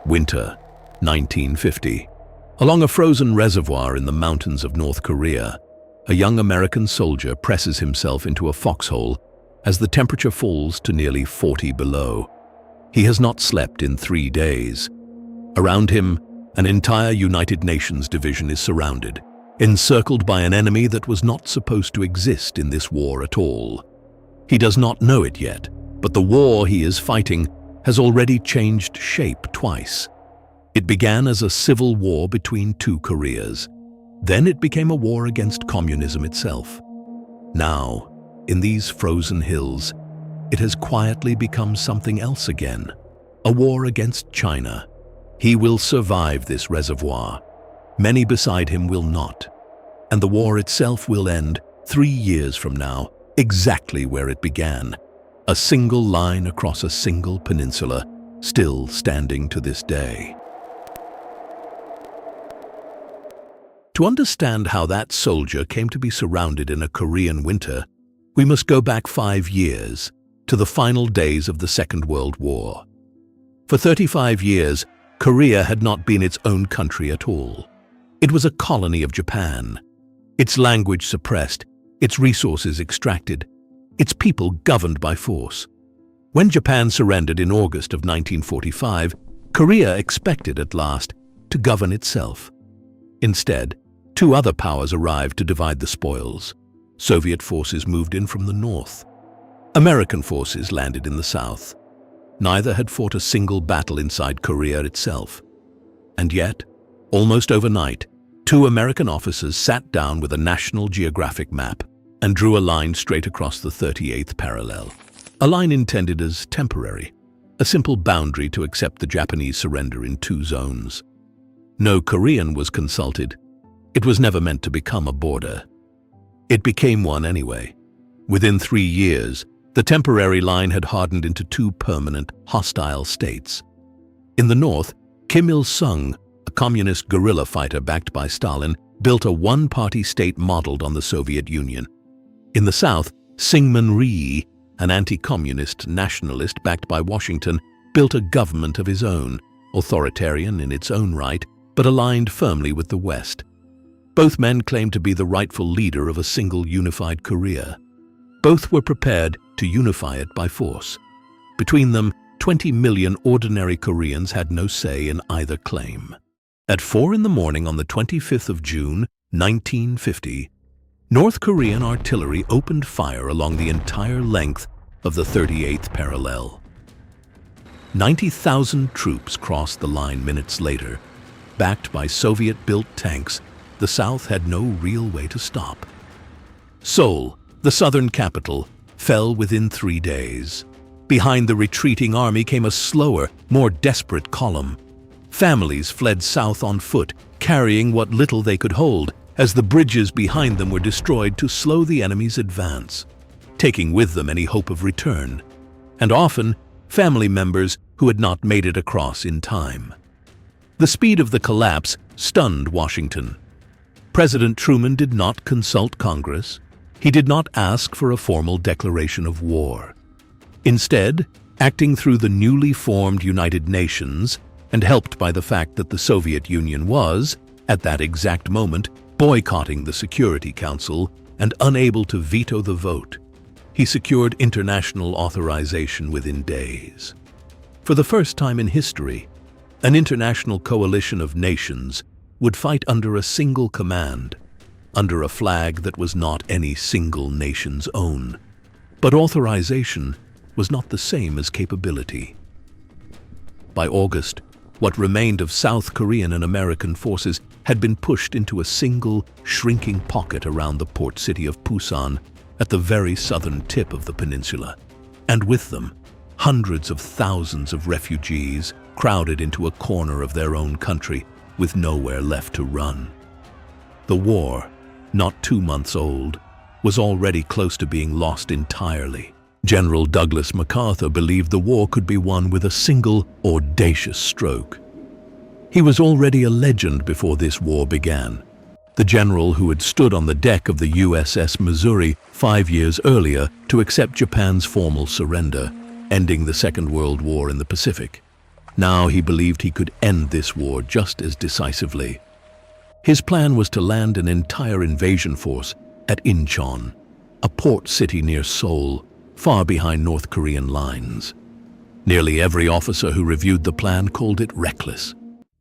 Winter, 1950. Along a frozen reservoir in the mountains of North Korea, a young American soldier presses himself into a foxhole as the temperature falls to nearly 40 below. He has not slept in 3 days. Around him, an entire United Nations division is surrounded, encircled by an enemy that was not supposed to exist in this war at all. He does not know it yet, but the war he is fighting has already changed shape twice. It began as a civil war between two Koreas. Then it became a war against communism itself. Now, in these frozen hills, it has quietly become something else again, a war against China. He will survive this reservoir. Many beside him will not. And the war itself will end 3 years from now, exactly where it began. A single line across a single peninsula, still standing to this day. To understand how that soldier came to be surrounded in a Korean winter, we must go back 5 years, to the final days of the Second World War. For 35 years, Korea had not been its own country at all. It was a colony of Japan, its language suppressed, its resources extracted, its people governed by force. When Japan surrendered in August of 1945, Korea expected at last to govern itself. Instead, 2 other powers arrived to divide the spoils. Soviet forces moved in from the north. American forces landed in the south. Neither had fought a single battle inside Korea itself. And yet, almost overnight, 2 American officers sat down with a National Geographic map and drew a line straight across the 38th parallel. A line intended as temporary, a simple boundary to accept the Japanese surrender in 2 zones. No Korean was consulted. It was never meant to become a border. It became one anyway. Within 3 years, the temporary line had hardened into 2 permanent, hostile states. In the north, Kim Il-sung, a communist guerrilla fighter backed by Stalin, built a one-party state modeled on the Soviet Union. In the south, Syngman Rhee, an anti-communist nationalist backed by Washington, built a government of his own, authoritarian in its own right, but aligned firmly with the West. Both men claimed to be the rightful leader of a single unified Korea. Both were prepared to unify it by force. Between them, 20 million ordinary Koreans had no say in either claim. At 4 in the morning on the 25th of June, 1950, North Korean artillery opened fire along the entire length of the 38th parallel. 90,000 troops crossed the line minutes later. Backed by Soviet-built tanks, the South had no real way to stop. Seoul, the southern capital, fell within 3 days. Behind the retreating army came a slower, more desperate column. Families fled south on foot, carrying what little they could hold, as the bridges behind them were destroyed to slow the enemy's advance, taking with them any hope of return, and often family members who had not made it across in time. The speed of the collapse stunned Washington. President Truman did not consult Congress. He did not ask for a formal declaration of war. Instead, acting through the newly formed United Nations, and helped by the fact that the Soviet Union was, at that exact moment, boycotting the Security Council and unable to veto the vote, he secured international authorization within days. For the first time in history, an international coalition of nations would fight under a single command, under a flag that was not any single nation's own. But authorization was not the same as capability. By August, what remained of South Korean and American forces had been pushed into a single, shrinking pocket around the port city of Pusan at the very southern tip of the peninsula. And with them, hundreds of thousands of refugees crowded into a corner of their own country with nowhere left to run. The war, not 2 months old, was already close to being lost entirely. General Douglas MacArthur believed the war could be won with a single, audacious stroke. He was already a legend before this war began. The general who had stood on the deck of the USS Missouri 5 years earlier to accept Japan's formal surrender, ending the Second World War in the Pacific. Now he believed he could end this war just as decisively. His plan was to land an entire invasion force at Inchon, a port city near Seoul, far behind North Korean lines. Nearly every officer who reviewed the plan called it reckless.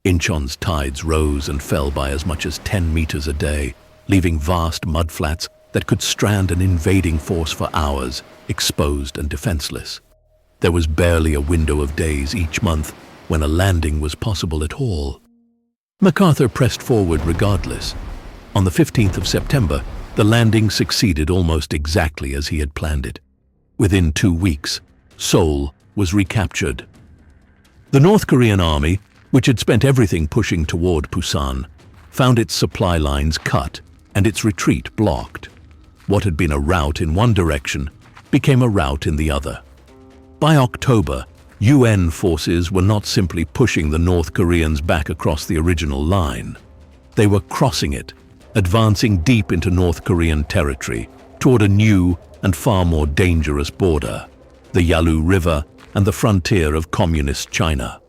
Inchon's tides rose and fell by as much as 10 meters a day, leaving vast mudflats that could strand an invading force for hours, exposed and defenseless. There was barely a window of days each month when a landing was possible at all. MacArthur pressed forward regardless. On the 15th of September, the landing succeeded almost exactly as he had planned it. Within 2 weeks, Seoul was recaptured. The North Korean army, which had spent everything pushing toward Busan, found its supply lines cut and its retreat blocked. What had been a rout in one direction became a rout in the other. By October, UN forces were not simply pushing the North Koreans back across the original line. They were crossing it, advancing deep into North Korean territory toward a new and far more dangerous border, the Yalu River and the frontier of communist China.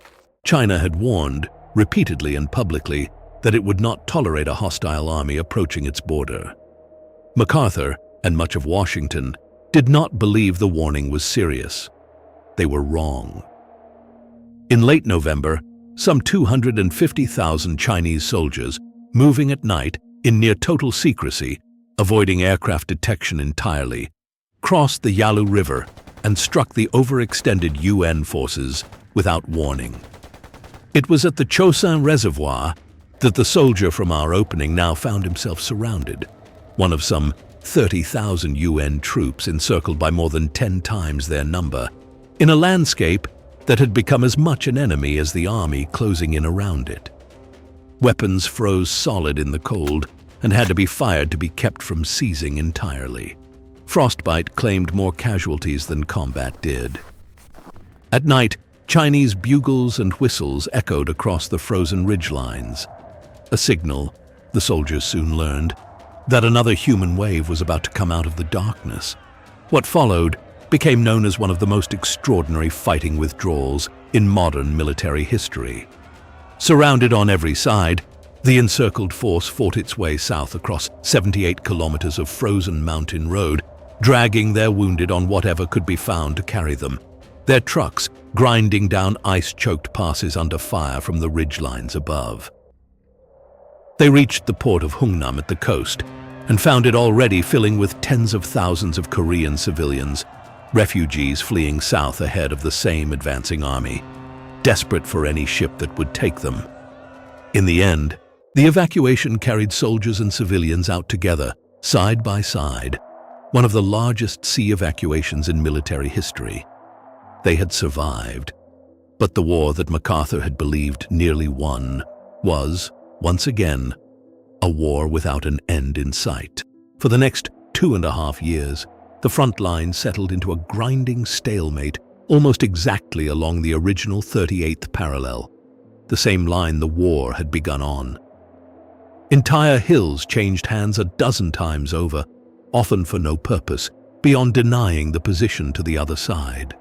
China had warned, repeatedly and publicly, that it would not tolerate a hostile army approaching its border. MacArthur, and much of Washington, did not believe the warning was serious. They were wrong. In late November, some 250,000 Chinese soldiers, moving at night in near total secrecy, avoiding aircraft detection entirely, crossed the Yalu River and struck the overextended UN forces without warning. It was at the Chosin Reservoir that the soldier from our opening now found himself surrounded, one of some 30,000 UN troops encircled by more than 10 times their number, in a landscape that had become as much an enemy as the army closing in around it. Weapons froze solid in the cold and had to be fired to be kept from seizing entirely. Frostbite claimed more casualties than combat did. At night, Chinese bugles and whistles echoed across the frozen ridgelines. A signal, the soldiers soon learned, that another human wave was about to come out of the darkness. What followed became known as one of the most extraordinary fighting withdrawals in modern military history. Surrounded on every side, the encircled force fought its way south across 78 kilometers of frozen mountain road, dragging their wounded on whatever could be found to carry them, their trucks grinding down ice-choked passes under fire from the ridgelines above. They reached the port of Hungnam at the coast and found it already filling with tens of thousands of Korean civilians, refugees fleeing south ahead of the same advancing army, desperate for any ship that would take them. In the end, the evacuation carried soldiers and civilians out together, side by side, one of the largest sea evacuations in military history. They had survived, but the war that MacArthur had believed nearly won was, once again, a war without an end in sight. For the next 2.5 years, the front line settled into a grinding stalemate almost exactly along the original 38th parallel, the same line the war had begun on. Entire hills changed hands a dozen times over, often for no purpose, beyond denying the position to the other side.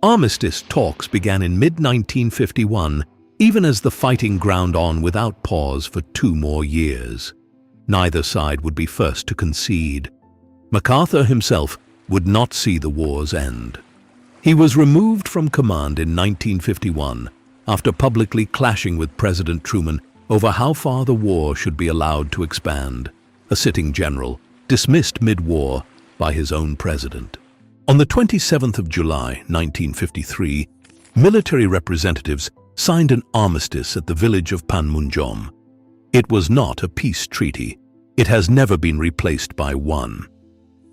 Armistice talks began in mid-1951, even as the fighting ground on without pause for 2 more years. Neither side would be first to concede. MacArthur himself would not see the war's end. He was removed from command in 1951 after publicly clashing with President Truman over how far the war should be allowed to expand, a sitting general dismissed mid-war by his own president. On the 27th of July, 1953, military representatives signed an armistice at the village of Panmunjom. It was not a peace treaty. It has never been replaced by one.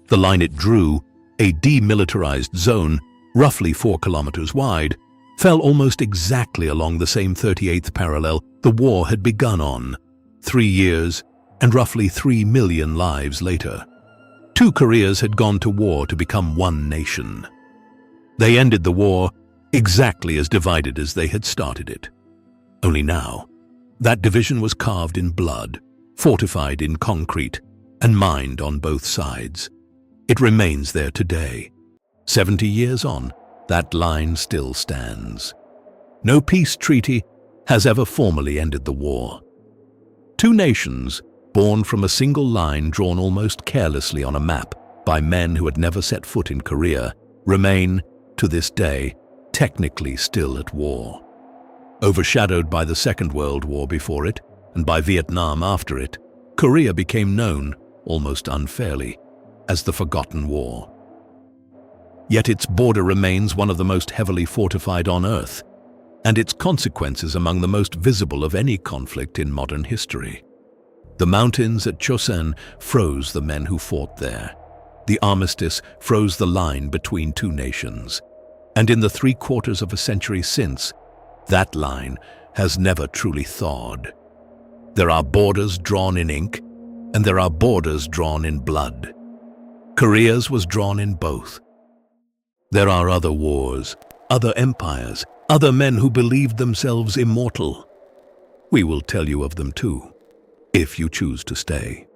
The line it drew, a demilitarized zone, roughly 4 kilometers wide, fell almost exactly along the same 38th parallel the war had begun on, 3 years and roughly 3 million lives later. 2 Koreas had gone to war to become one nation. They ended the war exactly as divided as they had started it. Only now, that division was carved in blood, fortified in concrete, and mined on both sides. It remains there today. 70 years on, that line still stands. No peace treaty has ever formally ended the war. Two nations, born from a single line drawn almost carelessly on a map by men who had never set foot in Korea, remain, to this day, technically still at war. Overshadowed by the Second World War before it and by Vietnam after it, Korea became known, almost unfairly, as the Forgotten War. Yet its border remains one of the most heavily fortified on Earth, and its consequences among the most visible of any conflict in modern history. The mountains at Chosin froze the men who fought there. The Armistice froze the line between two nations. And in the 3/4 of a century since, that line has never truly thawed. There are borders drawn in ink, and there are borders drawn in blood. Korea's was drawn in both. There are other wars, other empires, other men who believed themselves immortal. We will tell you of them too, if you choose to stay.